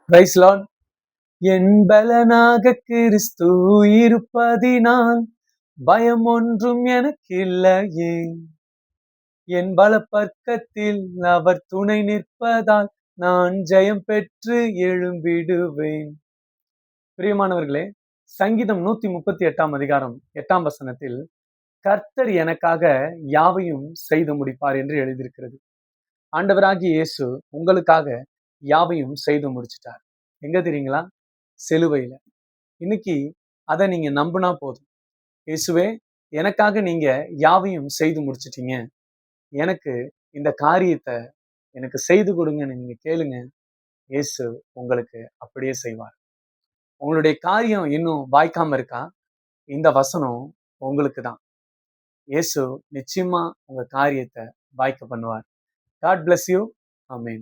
Price Lord. என் பலனாக கிறிஸ்து இருப்பதினால் பயம் ஒன்றும் எனக்கு இல்லையே. என் பலப்பக்கத்தில் அவர் துணை நிற்பதால் நான் ஜெயம் பெற்று எழும்பிடுவேன். பிரியமானவர்களே, சங்கீதம் 138 அதிகாரம் 8 கர்த்தர் எனக்காக யாவையும் செய்து முடிப்பார் என்று எழுதியிருக்கிறது. ஆண்டவராகிய இயேசு உங்களுக்காக யாவையும் செய்து முடிச்சிட்டார். எங்க தெரியுங்களா? சிலுவையில. இன்னைக்கு அதை நீங்க நம்பினா போதும். இயேசுவே, எனக்காக நீங்க யாவையும் செய்து முடிச்சிட்டீங்க, எனக்கு இந்த காரியத்தை எனக்கு செய்து கொடுங்கன்னு நீங்க கேளுங்க. இயேசு உங்களுக்கு அப்படியே செய்வார். உங்களுடைய காரியம் இன்னும் வாய்க்காம இருக்கா? இந்த வசனம் உங்களுக்கு தான். இயேசு நிச்சயமா உங்க காரியத்தை வாய்க்க பண்ணுவார். God bless you. Amen.